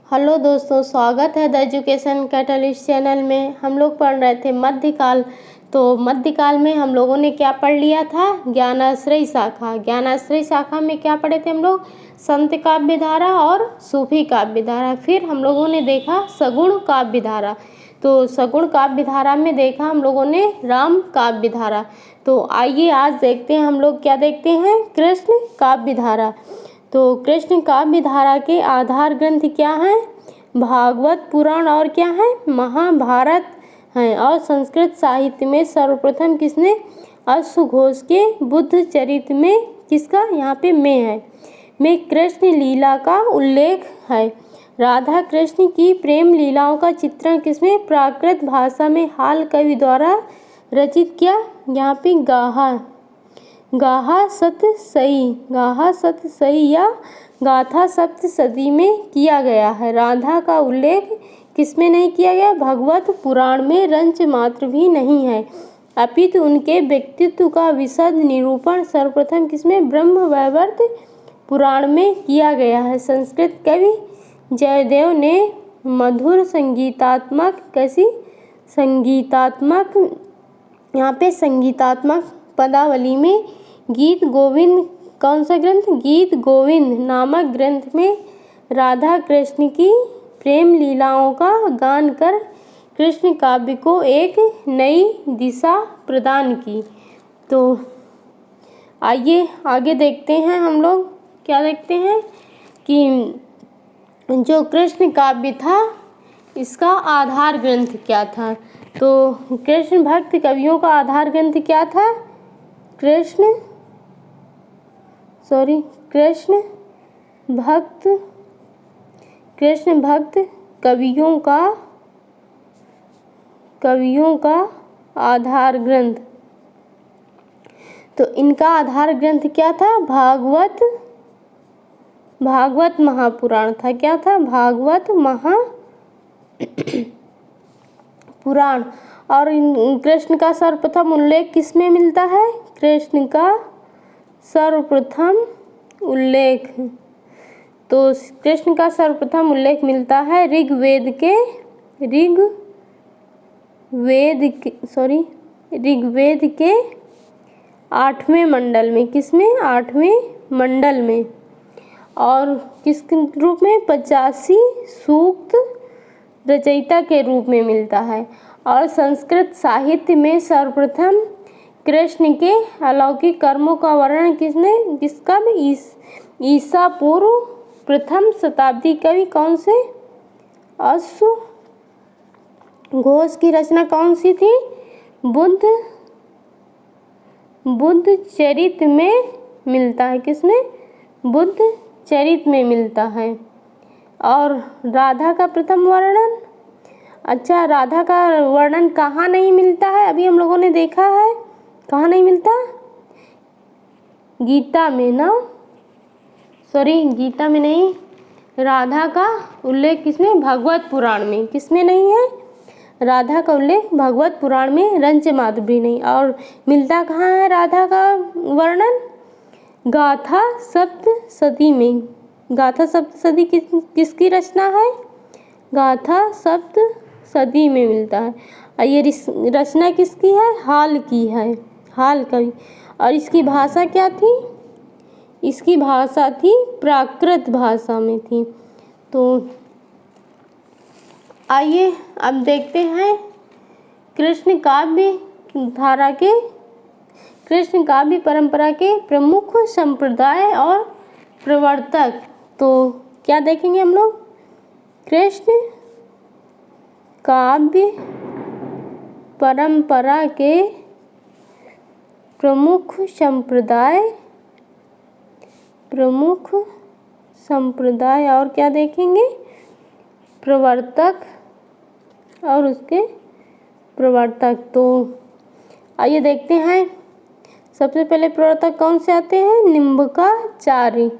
Hello दोस्तों, स्वागत है द एजुकेशन कैटलिस्ट चैनल में। हम लोग पढ़ रहे थे मध्यकाल। तो मध्यकाल में हम लोगों ने क्या पढ़ लिया था? ज्ञानाश्रय शाखा। ज्ञानाश्रय शाखा में क्या पढ़े थे हम लोग? संत काव्य धारा और सूफी काव्य धारा। फिर हम लोगों ने देखा सगुण काव्य धारा। तो सगुण काव्य धारा में देखा हम लोगों ने राम काव्य धारा। तो आइए आज देखते हैं हम लोग क्या देखते हैं, कृष्ण काव्य धारा। तो कृष्ण काव्य धारा के आधार ग्रंथ क्या हैं? भागवत पुराण और क्या है? महाभारत हैं। और संस्कृत साहित्य में सर्वप्रथम किसने? अश्वघोष के बुद्ध चरित्र में किसका यहाँ पे में कृष्ण लीला का उल्लेख है। राधा कृष्ण की प्रेम लीलाओं का चित्रण किसमें? प्राकृत भाषा में हाल कवि द्वारा रचित किया यहाँ पे गाहा सतसई या गाथा सप्तसदी में किया गया है। राधा का उल्लेख किसमें नहीं किया गया? भगवत पुराण में रंच मात्र भी नहीं है, अपितु उनके व्यक्तित्व का विशद निरूपण सर्वप्रथम किसमें? ब्रह्म वैवर्त पुराण में किया गया है। संस्कृत कवि जयदेव ने मधुर संगीतात्मक पदावली में गीत गोविंद, कौन सा ग्रंथ? गीत गोविंद नामक ग्रंथ में राधा कृष्ण की प्रेम लीलाओं का गान कर कृष्ण काव्य को एक नई दिशा प्रदान की। तो आइए आगे देखते हैं हम लोग क्या देखते हैं कि जो कृष्ण काव्य था इसका आधार ग्रंथ क्या था। तो कृष्ण भक्त कवियों का आधार ग्रंथ क्या था? कृष्ण भक्त कवियों का आधार ग्रंथ। तो इनका आधार ग्रंथ क्या था? भागवत महापुराण था। क्या था? भागवत महापुराण। और कृष्ण का सर्वप्रथम उल्लेख किसमें मिलता है? कृष्ण का सर्वप्रथम उल्लेख, तो कृष्ण का सर्वप्रथम उल्लेख मिलता है ऋग्वेद के 8वें मंडल में। किसमें? 8वें मंडल में। और किस रूप में? 85 सूक्त रचयिता के रूप में मिलता है। और संस्कृत साहित्य में सर्वप्रथम कृष्ण के अलौकिक कर्मों का वर्णन किसका? ईसा पूर्व प्रथम शताब्दी कवि कौन से? अश्वघोष की रचना कौन सी थी? बुद्ध चरित्र में मिलता है। किसमें? बुद्ध चरित्र में मिलता है। और राधा का प्रथम वर्णन, अच्छा राधा का वर्णन कहाँ नहीं मिलता है? अभी हम लोगों ने देखा है कहाँ नहीं मिलता? गीता में ना, गीता में नहीं। राधा का उल्लेख किसमें? भगवत पुराण में। किसमें नहीं है? राधा का उल्लेख भगवत पुराण में रंच मात्र भी नहीं। और मिलता कहाँ है राधा का वर्णन? गाथा सप्तसदी में। गाथा सप्तसदी किसकी रचना है? गाथा सप्तसदी में मिलता है। और ये रचना किसकी है? हाल की है, हाल कवि। और इसकी भाषा क्या थी? इसकी भाषा थी प्राकृत भाषा में थी। तो आइए अब देखते हैं कृष्ण काव्य परंपरा के प्रमुख संप्रदाय और प्रवर्तक। तो क्या देखेंगे हम लोग? कृष्ण काव्य परंपरा के प्रमुख संप्रदाय और क्या देखेंगे? प्रवर्तक और उसके प्रवर्तक। तो आइए देखते हैं। सबसे पहले प्रवर्तक कौन से आते हैं? निम्बकाचार्य।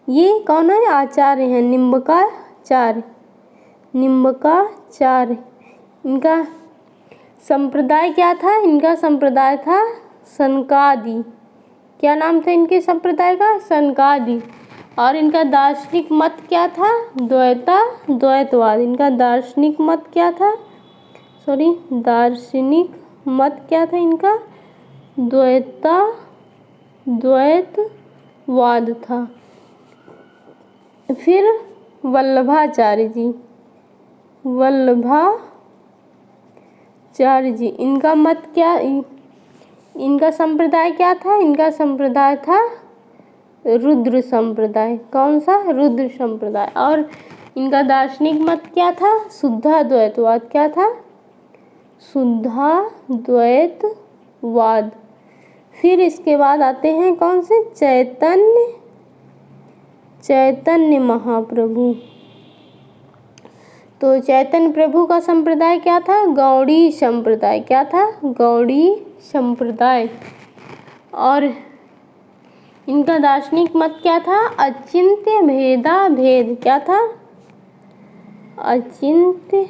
ये कौन है? आचार्य हैं, निम्बकाचार्य। इनका संप्रदाय क्या था? इनका संप्रदाय था सनकादि। क्या नाम था इनके संप्रदाय का? सनकादि। और इनका दार्शनिक मत क्या था? द्वैतवाद। इनका दार्शनिक मत क्या था? दार्शनिक मत क्या था इनका? द्वैतवाद था। फिर वल्लभाचार्य जी, इनका मत क्या, इनका संप्रदाय क्या था? इनका संप्रदाय था रुद्र संप्रदाय। कौन सा? रुद्र संप्रदाय। और इनका दार्शनिक मत क्या था? शुद्धाद्वैतवाद। क्या था? शुद्धाद्वैतवाद। फिर इसके बाद आते हैं कौन से? चैतन्य महाप्रभु। तो चैतन्य प्रभु का संप्रदाय क्या था? गौड़ी संप्रदाय। क्या था? गौड़ी संप्रदाय। और इनका दार्शनिक मत क्या था? अचिंत्य भेदाभेद। क्या था? अचिंत्य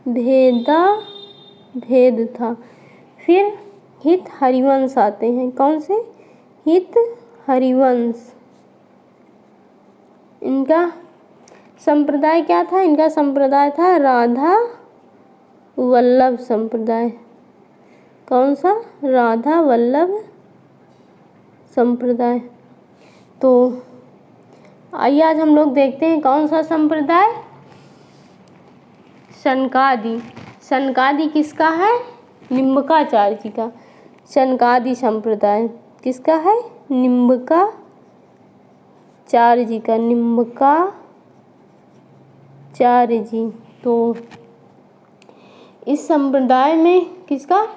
भेदाभेद था। फिर हित हरिवंश आते हैं। कौन से? हित हरिवंश। इनका संप्रदाय क्या था? इनका संप्रदाय था राधा वल्लभ संप्रदाय। कौन सा? राधा वल्लभ संप्रदाय। तो आइए आज हम लोग देखते हैं कौन सा संप्रदाय? सनकादि। सनकादि किसका है? निम्बकाचार्य जी का। सनकादि संप्रदाय किसका है? निम्बकाचार्य जी का। निम्बकाचार्य जी। तो इस संप्रदाय में किसका?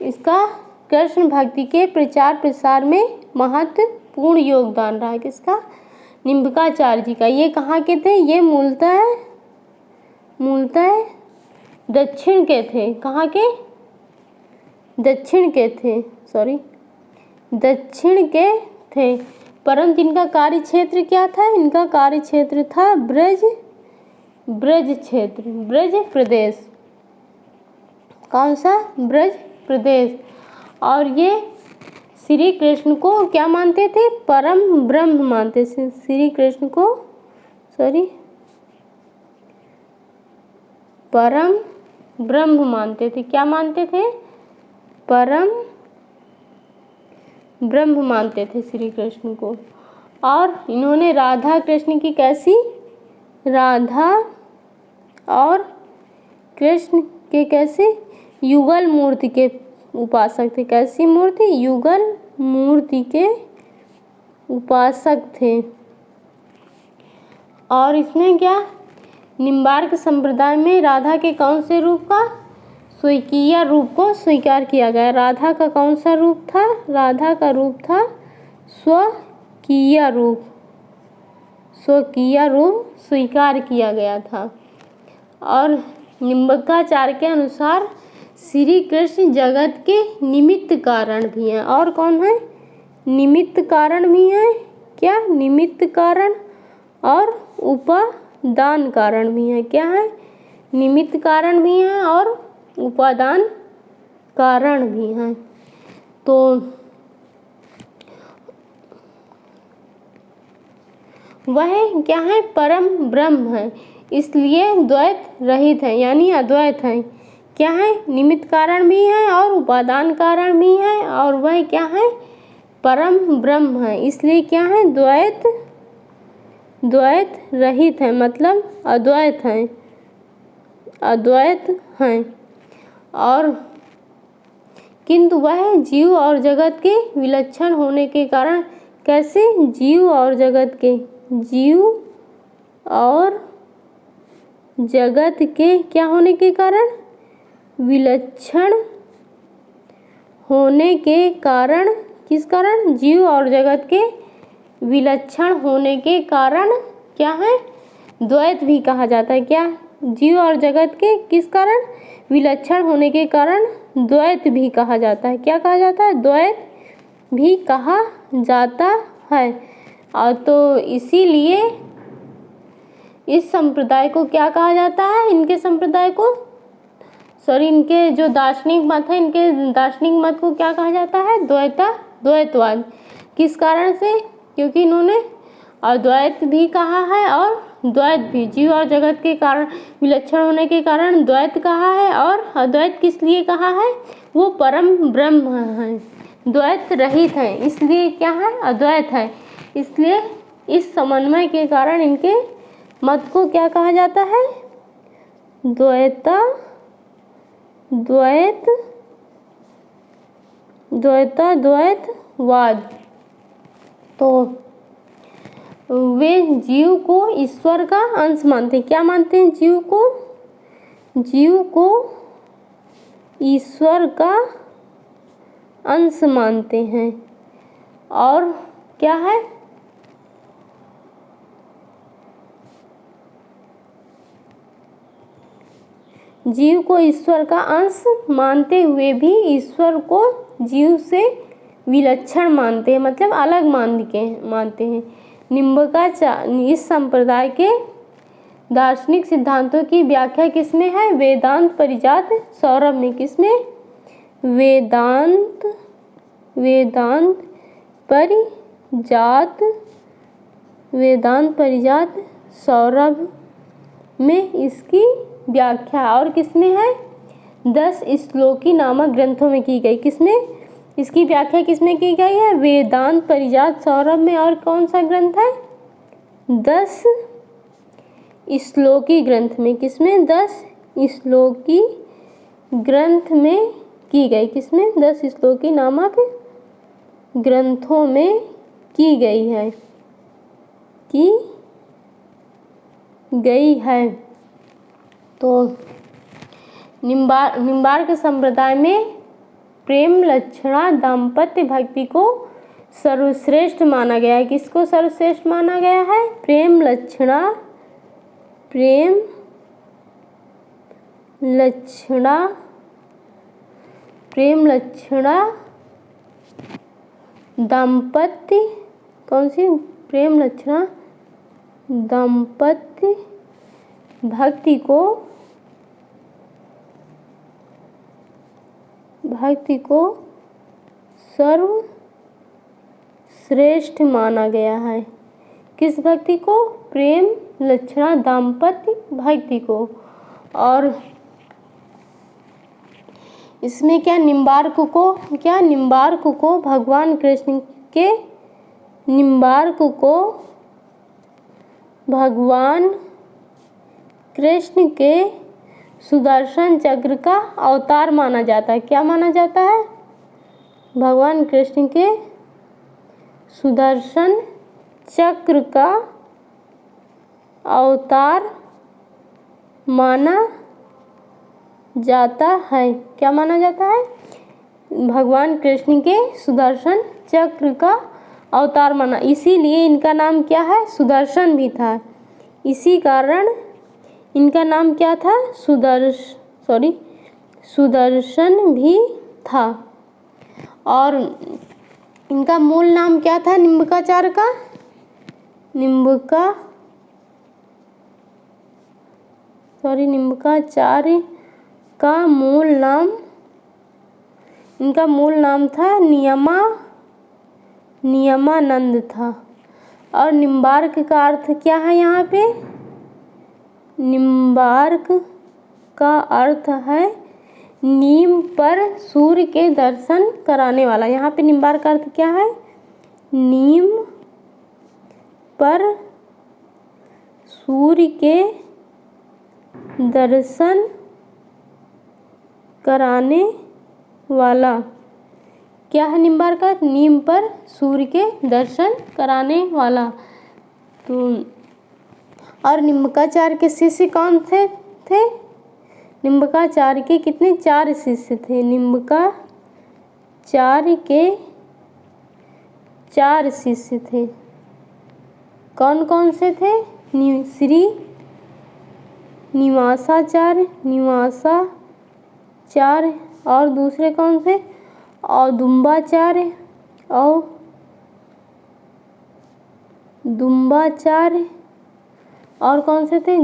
इसका कृष्ण भक्ति के प्रचार प्रसार में महत्वपूर्ण योगदान रहा। किसका? निम्बकाचार्य जी का। ये कहाँ के थे? ये मूलतः दक्षिण के थे। कहाँ के? दक्षिण के थे। परंतु इनका कार्य क्षेत्र क्या था? इनका कार्य क्षेत्र था ब्रज क्षेत्र, ब्रज प्रदेश। कौन सा? ब्रज प्रदेश। और ये श्री कृष्ण को क्या मानते थे? परम ब्रह्म मानते थे। श्री कृष्ण को परम ब्रह्म मानते थे। क्या मानते थे? परम ब्रह्म मानते थे श्री कृष्ण को। और इन्होंने राधा कृष्ण की कैसी? राधा और कृष्ण के कैसे? युगल मूर्ति के उपासक थे। कैसी मूर्ति? युगल मूर्ति के उपासक थे। और इसमें क्या? निम्बार्क संप्रदाय में राधा के कौन से रूप का? स्वकीय रूप को स्वीकार किया गया। राधा का कौन सा रूप था? राधा का रूप था स्वकीय रूप स्वीकार किया गया था। और निम्बकाचार्य के अनुसार श्री कृष्ण जगत के निमित्त कारण भी हैं। और कौन है? निमित्त कारण भी हैं। क्या? निमित्त कारण और उपादान कारण भी हैं। क्या है? निमित्त कारण भी हैं और उपादान कारण भी हैं। तो वह क्या है? परम ब्रह्म है, इसलिए द्वैत रहित है, यानी अद्वैत है। क्या है? निमित्त कारण भी है और उपादान कारण भी है। और वह क्या है? परम ब्रह्म है, इसलिए क्या है? द्वैत रहित है, मतलब अद्वैत है। और किंतु वह जीव और जगत के विलक्षण होने के कारण, कैसे? जीव और जगत के क्या होने के कारण? विलक्षण होने के कारण। किस कारण? जीव और जगत के विलक्षण होने के कारण क्या है? द्वैत भी कहा जाता है। क्या? जीव और जगत के किस कारण? विलक्षण होने के कारण द्वैत भी कहा जाता है। क्या कहा जाता है? द्वैत भी कहा जाता है। और तो इसीलिए इस संप्रदाय को क्या कहा जाता है? इनके संप्रदाय को इनके जो दार्शनिक मत है, इनके दार्शनिक मत को क्या कहा जाता है? द्वैतवाद। किस कारण से? क्योंकि इन्होंने अद्वैत भी कहा है और द्वैत भी। जीव और जगत के कारण विलक्षण होने के कारण द्वैत कहा है, और अद्वैत किस लिए कहा है? वो परम ब्रह्म है, द्वैत रहित है, इसलिए क्या है? अद्वैत है। इसलिए इस समन्वय के कारण इनके मत को क्या कहा जाता है? द्वैत द्वैतवाद। तो वे जीव को ईश्वर का अंश मानते हैं। क्या मानते हैं? जीव को ईश्वर का अंश मानते हैं। और क्या है? जीव को ईश्वर का अंश मानते हुए भी ईश्वर को जीव से विलक्षण मानते हैं, मतलब अलग मानते हैं। निम्बकाचार्य इस संप्रदाय के दार्शनिक सिद्धांतों की व्याख्या किसमें है? वेदांत परिजात सौरभ में। किसमें? वेदांत परिजात सौरभ में इसकी व्याख्या। और किसमें है? 10 श्लोकी नामक ग्रंथों में की गई। किसमें? इसकी व्याख्या किसमें की गई है? वेदांत परिजात सौरभ में। और कौन सा ग्रंथ है? 10 श्लोकी ग्रंथ में। किसमें? 10 श्लोकी ग्रंथ में की गई। किसमें? 10 श्लोकी नामक ग्रंथों में की गई है। तो निम्बार्क संप्रदाय में प्रेम लक्षणा दाम्पत्य भक्ति को सर्वश्रेष्ठ माना गया है। किसको सर्वश्रेष्ठ माना गया है? प्रेम लक्षणा दाम्पत्य। कौन सी? प्रेम लक्षणा दाम्पत्य भक्ति को सर्वश्रेष्ठ माना गया है। किस भक्ति को? प्रेम लक्षणा दाम्पत्य भक्ति को। और इसमें क्या? निम्बार्क को भगवान कृष्ण के सुदर्शन चक्र का अवतार माना जाता है। क्या माना जाता है? भगवान कृष्ण के सुदर्शन चक्र का अवतार माना जाता है। क्या माना जाता है? भगवान कृष्ण के सुदर्शन चक्र का अवतार माना, इसीलिए इनका नाम क्या है? सुदर्शन भी था। इसी कारण इनका नाम क्या था? सुदर्शन भी था। और इनका मूल नाम क्या था? निम्बकाचार्य का मूल नाम था नियमानंद था। और निम्बार्क का अर्थ क्या है? यहाँ पे निम्बार्क का अर्थ है नीम पर सूर्य के दर्शन कराने वाला। यहाँ पे निम्बार्क का अर्थ क्या है? नीम पर सूर्य के दर्शन कराने वाला। क्या है निम्बार्क का? नीम पर सूर्य के दर्शन कराने वाला। तो और निम्बकाचार्य के शिष्य कौन थे? निम्बकाचार्य के कितने? 4 शिष्य थे। निम्बकाचार्य के 4 शिष्य थे। कौन कौन से थे? श्री निवासाचार्य और दूसरे कौन थे? औदुम्बाचार्य और कौन से थे?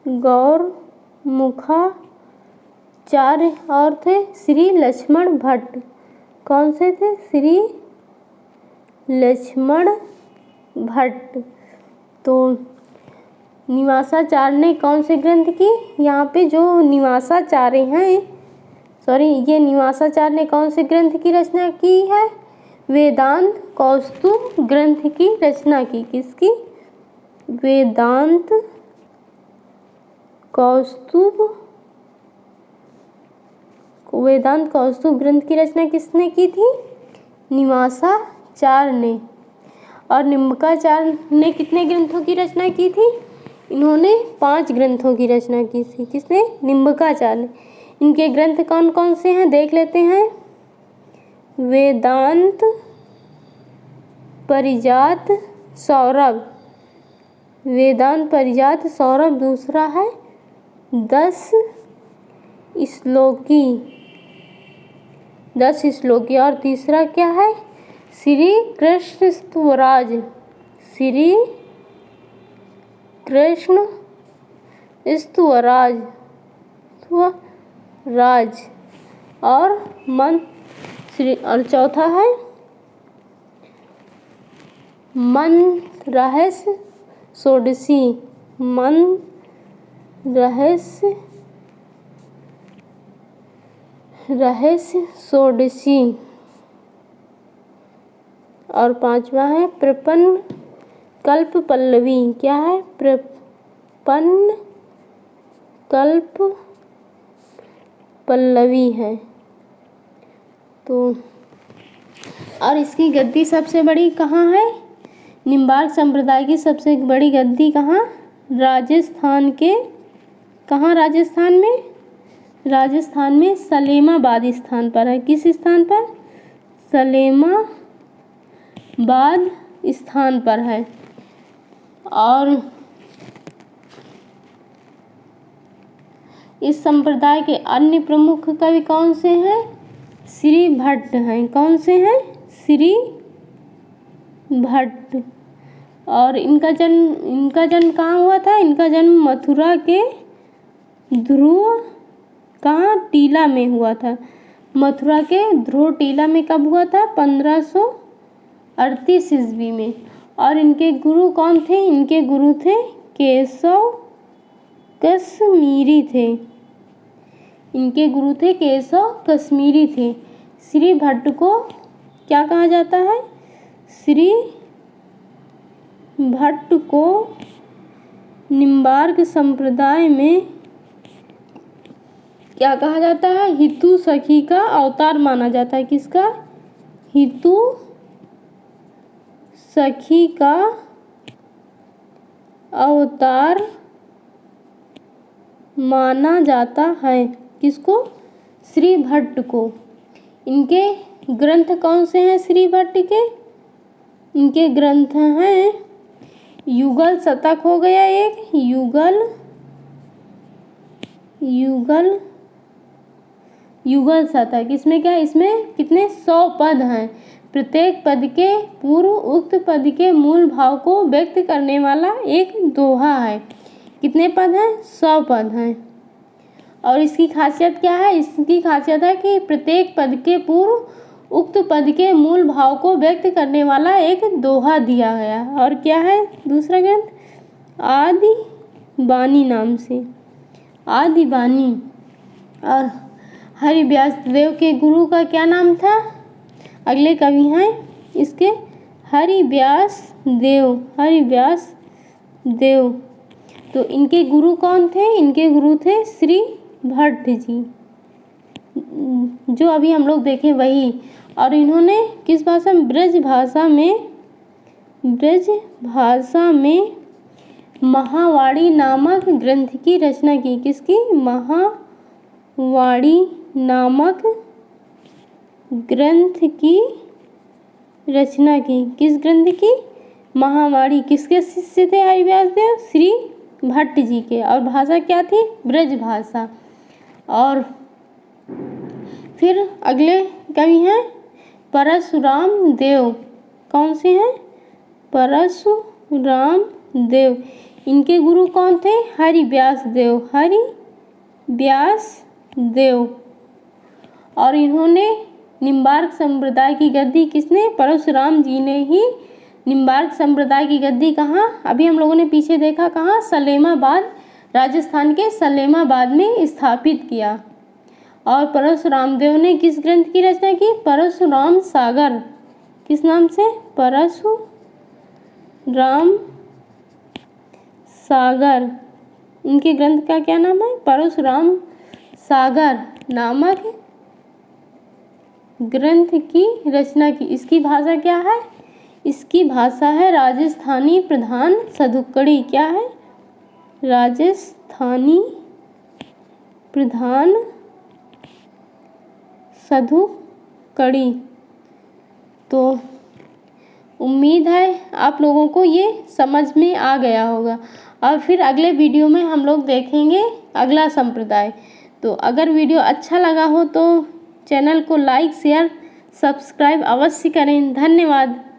गौरमुखाचार्य और थे श्री लक्ष्मण भट्ट। कौन से थे? श्री लक्ष्मण भट्ट। तो निवासाचार्य ने कौन से ग्रंथ की, यहाँ पे जो निवासाचार्य हैं, ये निवासाचार्य ने कौन से ग्रंथ की रचना की है, वेदांत कौस्तुभ ग्रंथ की रचना की। किसकी, वेदांत कौस्तुभ ग्रंथ की रचना किसने की थी, निवासाचार्य ने। और निम्बकाचार्य ने कितने ग्रंथों की रचना की थी, इन्होंने 5 ग्रंथों की रचना की थी। किसने, निम्बकाचार्य ने। इनके ग्रंथ कौन कौन से हैं देख लेते हैं। वेदांत पारिजात सौरभ, वेदांत पारिजात सौरभ। दूसरा है 10 श्लोकी। और तीसरा क्या है, श्री कृष्ण स्तुवराज, श्री कृष्ण स्तुवराज और और चौथा है मंत्र रहस्य षोडशी, रहस्य षोडशी। और 5वां है प्रपन्न कल्प पल्लवी। क्या है, प्रपन्न कल्प पल्लवी है। तो और इसकी गद्दी सबसे बड़ी कहाँ है, निम्बार्क संप्रदाय की सबसे बड़ी गद्दी कहाँ, राजस्थान के, कहाँ, राजस्थान में सलेमाबाद स्थान पर है। किस स्थान पर, सलेमाबाद स्थान पर है। और इस संप्रदाय के अन्य प्रमुख कवि कौन से हैं, श्री भट्ट हैं। कौन से हैं, श्री भट्ट। और इनका जन्म कहाँ हुआ था, इनका जन्म मथुरा के ध्रुव टीला में हुआ था। मथुरा के ध्रुव टीला में कब हुआ था, 1538 ईस्वी में। और इनके गुरु कौन थे, इनके गुरु थे केशव कश्मीरी थे। इनके गुरु थे केशव कश्मीरी थे। श्री भट्ट को क्या कहा जाता है, श्री भट्ट को निम्बार्क संप्रदाय में क्या कहा जाता है, हितू सखी का अवतार माना जाता है। किसका, हितू सखी का अवतार माना जाता है। किसको, श्री भट्ट को। इनके ग्रंथ कौन से हैं श्री भट्ट के, इनके ग्रंथ हैं युगल शतक हो गया एक, युगल शतक। इसमें क्या है, इसमें कितने 100 पद हैं। प्रत्येक पद के पूर्व उक्त पद के मूल भाव को व्यक्त करने वाला एक दोहा है। कितने पद हैं, 100 पद हैं। और इसकी खासियत क्या है, इसकी खासियत है कि प्रत्येक पद के पूर्व उक्त पद के मूल भाव को व्यक्त करने वाला एक दोहा दिया गया। और क्या है दूसरा ग्रंथ, आदि बानी नाम से, आदि बानी। और हरिव्यास देव के गुरु का क्या नाम था, अगले कवि हैं इसके, हरिव्यास देव। तो इनके गुरु कौन थे, इनके गुरु थे श्री भट्ट जी, जो अभी हम लोग देखें वही। और इन्होंने किस भाषा में, ब्रज भाषा में महावाणी नामक ग्रंथ की रचना की। किसकी, महावाणी नामक ग्रंथ की रचना की। किस ग्रंथ की, महावाणी। किसके शिष्य थे हरिव्यास देव, श्री भट्ट जी के। और भाषा क्या थी, ब्रज भाषा। और फिर अगले कवि हैं परशुराम देव। कौन से हैं, परशुराम देव। इनके गुरु कौन थे, हरिव्यास देव। और इन्होंने निम्बार्क संप्रदाय की गद्दी किसने? परशुराम जी ने ही निम्बार्क संप्रदाय की गद्दी कहाँ? अभी हम लोगों ने पीछे देखा कहाँ? सलेमाबाद, राजस्थान के सलेमाबाद में स्थापित किया। और परशुराम देव ने किस ग्रंथ की रचना की? परशुराम सागर। किस नाम से? परशुराम सागर। इनके ग्रंथ का क्या नाम है? परशुराम सागर नामक ग्रंथ की रचना की। इसकी भाषा क्या है? इसकी भाषा है राजस्थानी प्रधान सधुक्कड़ी। क्या है? राजस्थानी प्रधान सधुक्कड़ी। तो उम्मीद है आप लोगों को ये समझ में आ गया होगा। और फिर अगले वीडियो में हम लोग देखेंगे अगला संप्रदाय। तो अगर वीडियो अच्छा लगा हो तो चैनल को लाइक, शेयर, सब्सक्राइब अवश्य करें। धन्यवाद।